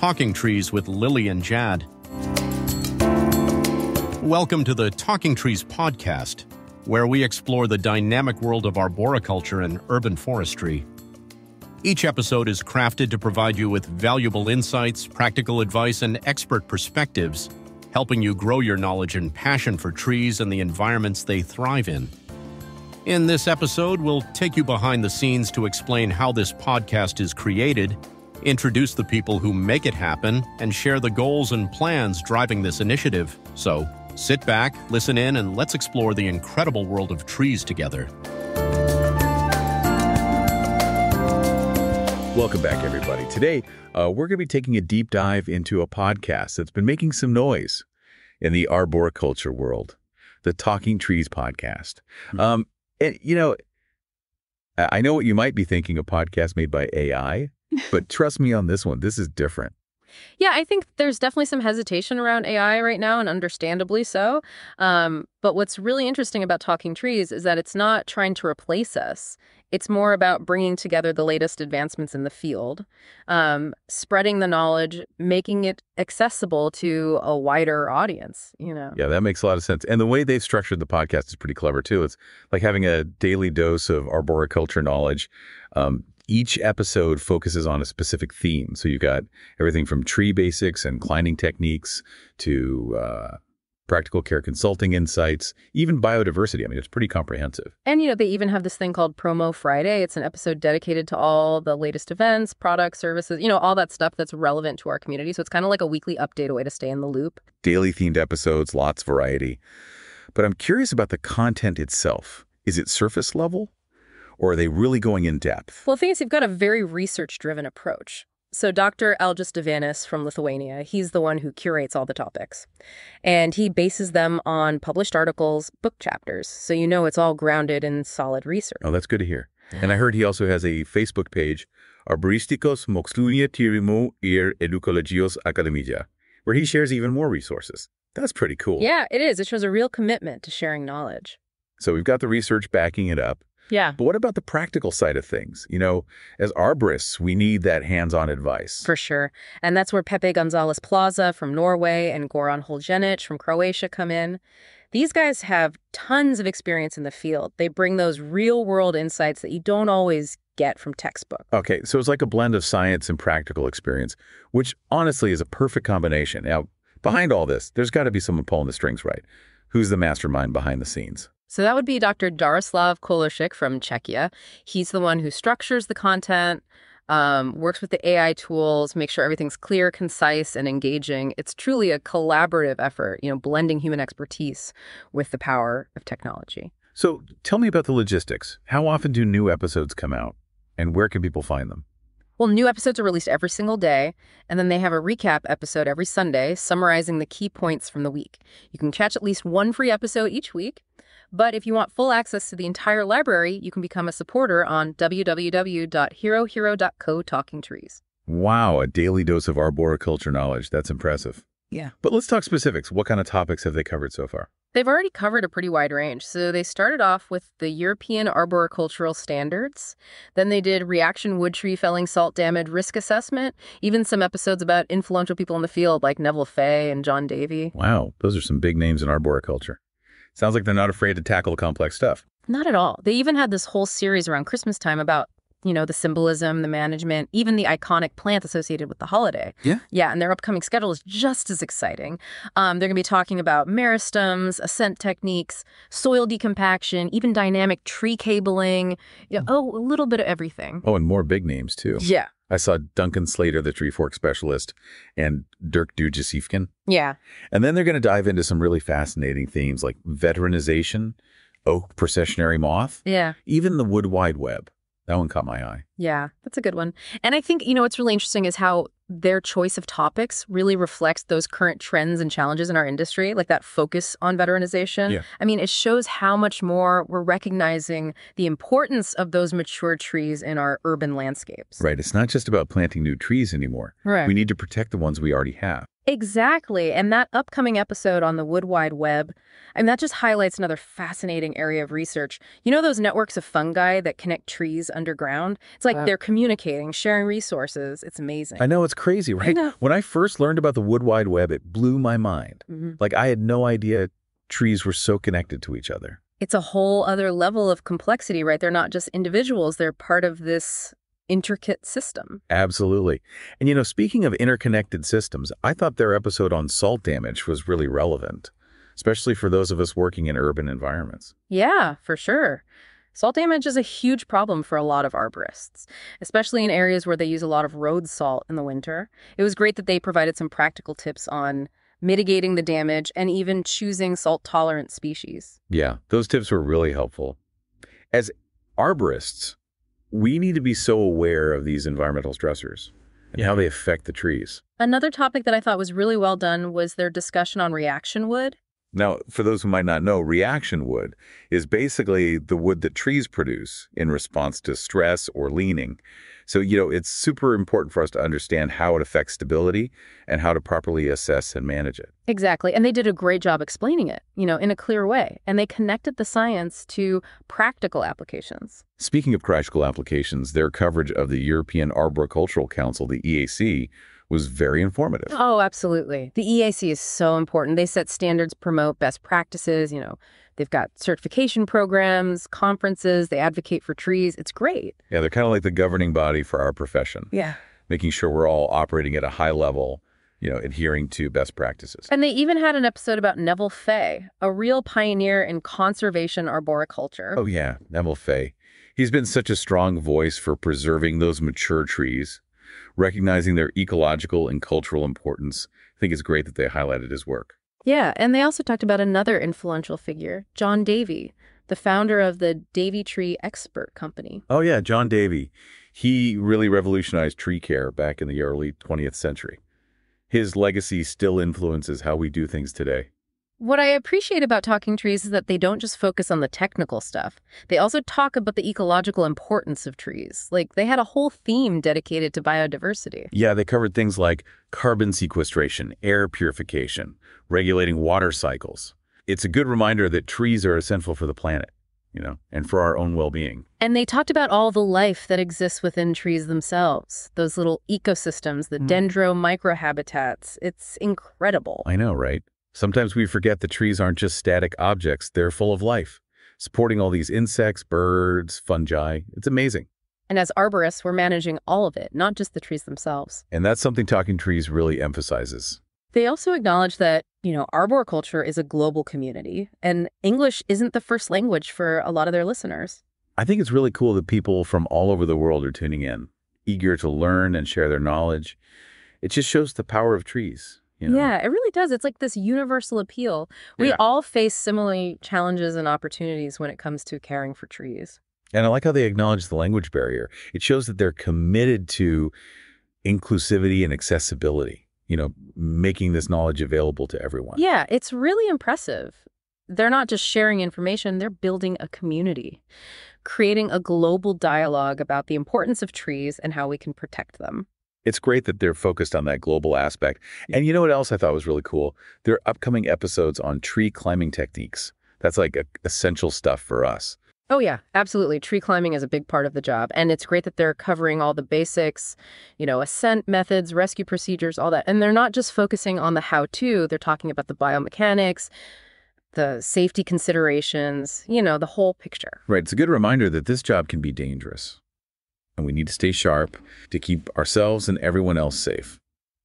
Talking Trees with Lily and Jad. Welcome to the Talking Trees podcast, where we explore the dynamic world of arboriculture and urban forestry. Each episode is crafted to provide you with valuable insights, practical advice, and expert perspectives, helping you grow your knowledge and passion for trees and the environments they thrive in. In this episode, we'll take you behind the scenes to explain how this podcast is created, introduce the people who make it happen, and share the goals and plans driving this initiative. So, sit back, listen in, and let's explore the incredible world of trees together. Welcome back, everybody. Today, we're going to be taking a deep dive into a podcast that's been making some noise in the arboriculture world, the Talking Trees podcast. And, I know what you might be thinking, a podcast made by AI, but trust me on this one, this is different. Yeah, I think there's definitely some hesitation around AI right now, and understandably so. But what's really interesting about Talking Trees is that it's not trying to replace us. It's more about bringing together the latest advancements in the field, spreading the knowledge, making it accessible to a wider audience, Yeah, that makes a lot of sense. And the way they've structured the podcast is pretty clever, too. It's like having a daily dose of arboriculture knowledge. Each episode focuses on a specific theme. So you've got everything from tree basics and climbing techniques to practical care consulting insights, even biodiversity. I mean, it's pretty comprehensive. And, they even have this thing called Promo Friday. It's an episode dedicated to all the latest events, products, services, all that stuff that's relevant to our community. So it's kind of like a weekly update, a way to stay in the loop. Daily themed episodes, lots of variety. But I'm curious about the content itself. Is it surface level? Or are they really going in depth? Well, the thing is, you've got a very research-driven approach. So Dr. Algis Devanis from Lithuania, he's the one who curates all the topics. And he bases them on published articles, book chapters. So it's all grounded in solid research. Oh, that's good to hear. And I heard he also has a Facebook page, Arboristikos Mokslunia Tyrimų ir Edukologijos Akademija, where he shares even more resources. That's pretty cool. Yeah, it is. It shows a real commitment to sharing knowledge. So we've got the research backing it up. Yeah. But what about the practical side of things? As arborists, we need that hands-on advice. For sure. And that's where Pepe Gonzalez Plaza from Norway and Goran Holjenic from Croatia come in. These guys have tons of experience in the field. They bring those real-world insights that you don't always get from textbook. Okay, so it's like a blend of science and practical experience, which honestly is a perfect combination. Now, behind all this, there's got to be someone pulling the strings right. Who's the mastermind behind the scenes? So that would be Dr. Jaroslav Koloshik from Czechia. He's the one who structures the content, works with the AI tools, makes sure everything's clear, concise, and engaging. It's truly a collaborative effort, blending human expertise with the power of technology. So tell me about the logistics. How often do new episodes come out, and where can people find them? Well, new episodes are released every single day, and then they have a recap episode every Sunday summarizing the key points from the week. You can catch at least one free episode each week. But if you want full access to the entire library, you can become a supporter on www.herohero.co/talkingtrees. Wow, a daily dose of arboriculture knowledge. That's impressive. Yeah. But let's talk specifics. What kind of topics have they covered so far? They've already covered a pretty wide range. So they started off with the European arboricultural standards. Then they did reaction wood tree felling salt damage risk assessment, even some episodes about influential people in the field like Neville Fay and John Davey. Wow, those are some big names in arboriculture. Sounds like they're not afraid to tackle complex stuff. Not at all. They even had this whole series around Christmas time about, the symbolism, the management, even the iconic plant associated with the holiday. Yeah? Yeah, and their upcoming schedule is just as exciting. They're going to be talking about meristems, ascent techniques, soil decompaction, even dynamic tree cabling. A little bit of everything. Oh, and more big names, too. Yeah. I saw Duncan Slater, the tree fork specialist, and Dirk Dujasifkin. Yeah. And then they're going to dive into some really fascinating themes like veteranization, oak processionary moth, even the wood wide web. That one caught my eye. Yeah, that's a good one. And I think, what's really interesting is how their choice of topics really reflects those current trends and challenges in our industry, like that focus on veteranization. Yeah. I mean, it shows how much more we're recognizing the importance of those mature trees in our urban landscapes. Right. It's not just about planting new trees anymore. Right. We need to protect the ones we already have. Exactly. And that upcoming episode on the Wood Wide Web, that just highlights another fascinating area of research. You know those networks of fungi that connect trees underground? It's like they're communicating, sharing resources. It's amazing. I know, it's crazy, right? know. When I first learned about the Wood Wide Web, it blew my mind. Mhm. Like, I had no idea trees were so connected to each other. It's a whole other level of complexity, right? They're not just individuals. They're part of this intricate system. Absolutely. And speaking of interconnected systems, I thought their episode on salt damage was really relevant, especially for those of us working in urban environments. Yeah, for sure. Salt damage is a huge problem for a lot of arborists, especially in areas where they use a lot of road salt in the winter. It was great that they provided some practical tips on mitigating the damage and even choosing salt-tolerant species. Yeah, those tips were really helpful. As arborists, we need to be so aware of these environmental stressors and how they affect the trees. Another topic that I thought was really well done was their discussion on reaction wood. Now, for those who might not know, reaction wood is basically the wood that trees produce in response to stress or leaning. So, it's super important for us to understand how it affects stability and how to properly assess and manage it. Exactly. And they did a great job explaining it, in a clear way. And they connected the science to practical applications. Speaking of practical applications, their coverage of the European Arboricultural Council, the EAC, was very informative. Oh, absolutely. The EAC is so important. They set standards, promote best practices, they've got certification programs, conferences, they advocate for trees. It's great. Yeah, they're kind of like the governing body for our profession. Yeah. Making sure we're all operating at a high level, adhering to best practices. And they even had an episode about Neville Fay, a real pioneer in conservation arboriculture. Oh, yeah, Neville Fay. He's been such a strong voice for preserving those mature trees, recognizing their ecological and cultural importance. I think it's great that they highlighted his work. Yeah, and they also talked about another influential figure, John Davy, the founder of the Davy Tree Expert Company. Oh, yeah, John Davy. He really revolutionized tree care back in the early 20th century. His legacy still influences how we do things today. What I appreciate about Talking Trees is that they don't just focus on the technical stuff. They also talk about the ecological importance of trees. Like, they had a whole theme dedicated to biodiversity. Yeah, they covered things like carbon sequestration, air purification, regulating water cycles. It's a good reminder that trees are essential for the planet, and for our own well-being. And they talked about all the life that exists within trees themselves, those little ecosystems, the dendro-microhabitats. It's incredible. I know, right? Sometimes we forget that trees aren't just static objects. They're full of life, supporting all these insects, birds, fungi. It's amazing. And as arborists, we're managing all of it, not just the trees themselves. And that's something Talking Trees really emphasizes. They also acknowledge that, arboriculture is a global community, and English isn't the first language for a lot of their listeners. I think it's really cool that people from all over the world are tuning in, eager to learn and share their knowledge. It just shows the power of trees. Yeah, it really does. It's like this universal appeal. We all face similar challenges and opportunities when it comes to caring for trees. And I like how they acknowledge the language barrier. It shows that they're committed to inclusivity and accessibility, making this knowledge available to everyone. Yeah, it's really impressive. They're not just sharing information, they're building a community, creating a global dialogue about the importance of trees and how we can protect them. It's great that they're focused on that global aspect. And you know what else I thought was really cool? Their upcoming episodes on tree climbing techniques. That's like essential stuff for us. Oh, yeah, absolutely. Tree climbing is a big part of the job. And it's great that they're covering all the basics, ascent methods, rescue procedures, all that. And they're not just focusing on the how-to. They're talking about the biomechanics, the safety considerations, the whole picture. Right. It's a good reminder that this job can be dangerous. And we need to stay sharp to keep ourselves and everyone else safe.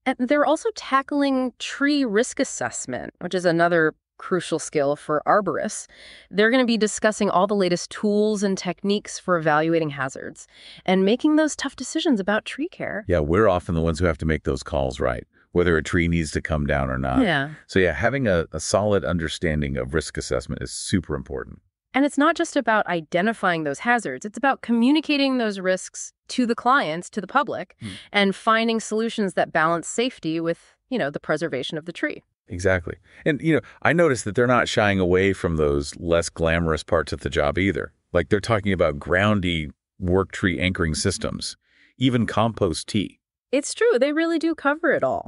And they're also tackling tree risk assessment, which is another crucial skill for arborists. They're going to be discussing all the latest tools and techniques for evaluating hazards and making those tough decisions about tree care. Yeah, we're often the ones who have to make those calls, right? Whether a tree needs to come down or not. Yeah. So yeah, having a solid understanding of risk assessment is super important. And it's not just about identifying those hazards. It's about communicating those risks to the clients, to the public, and finding solutions that balance safety with, the preservation of the tree. Exactly. And, I noticed that they're not shying away from those less glamorous parts of the job either. Like they're talking about groundy work tree anchoring systems, even compost tea. It's true. They really do cover it all.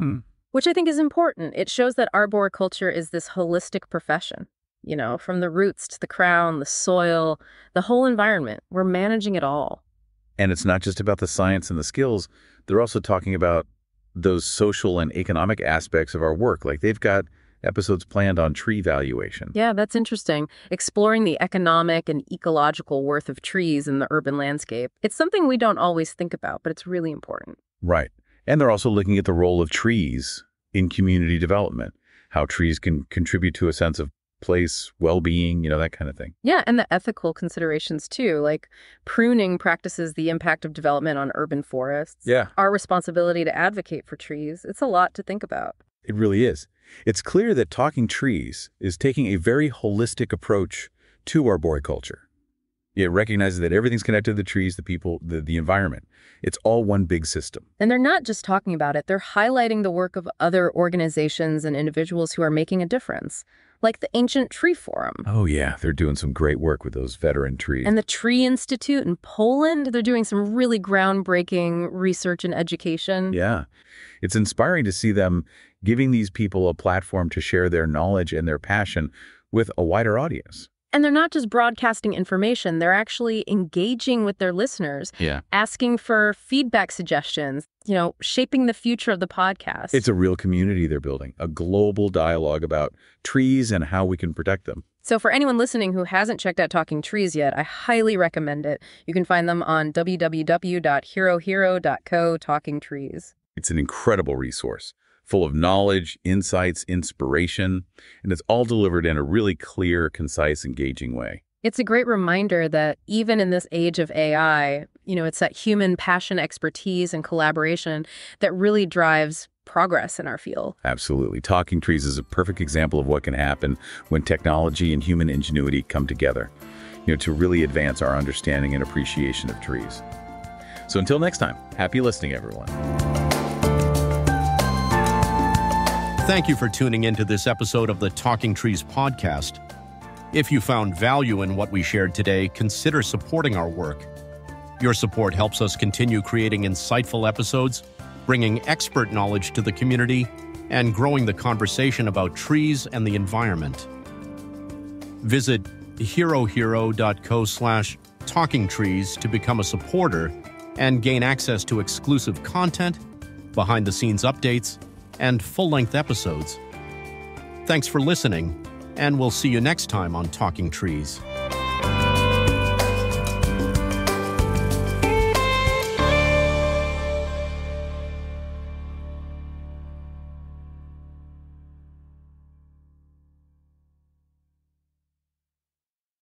Which I think is important. It shows that arboriculture is this holistic profession. From the roots to the crown, the soil, the whole environment. We're managing it all. And it's not just about the science and the skills. They're also talking about those social and economic aspects of our work. Like they've got episodes planned on tree valuation. Yeah, that's interesting. Exploring the economic and ecological worth of trees in the urban landscape. It's something we don't always think about, but it's really important. Right. And they're also looking at the role of trees in community development, how trees can contribute to a sense of place, well-being, that kind of thing. Yeah, and the ethical considerations too, like pruning practices the impact of development on urban forests. Yeah. Our responsibility to advocate for trees. It's a lot to think about. It really is. It's clear that Talking Trees is taking a very holistic approach to arboriculture. It recognizes that everything's connected to the trees, the people, the environment. It's all one big system. And they're not just talking about it. They're highlighting the work of other organizations and individuals who are making a difference, like the Ancient Tree Forum. Oh, yeah. They're doing some great work with those veteran trees. And the Tree Institute in Poland. They're doing some really groundbreaking research and education. Yeah. It's inspiring to see them giving these people a platform to share their knowledge and their passion with a wider audience. And they're not just broadcasting information, they're actually engaging with their listeners, asking for feedback suggestions, shaping the future of the podcast. It's a real community they're building, a global dialogue about trees and how we can protect them. So for anyone listening who hasn't checked out Talking Trees yet, I highly recommend it. You can find them on www.herohero.co, Talking Trees. It's an incredible resource, full of knowledge, insights, inspiration, and it's all delivered in a really clear, concise, engaging way. It's a great reminder that even in this age of AI, it's that human passion, expertise, and collaboration that really drives progress in our field. Absolutely. Talking Trees is a perfect example of what can happen when technology and human ingenuity come together, to really advance our understanding and appreciation of trees. So until next time, happy listening, everyone. Thank you for tuning into this episode of the Talking Trees podcast. If you found value in what we shared today, consider supporting our work. Your support helps us continue creating insightful episodes, bringing expert knowledge to the community, and growing the conversation about trees and the environment. Visit herohero.co/talkingtrees to become a supporter and gain access to exclusive content, behind-the-scenes updates, and full-length episodes. Thanks for listening, and we'll see you next time on Talking Trees.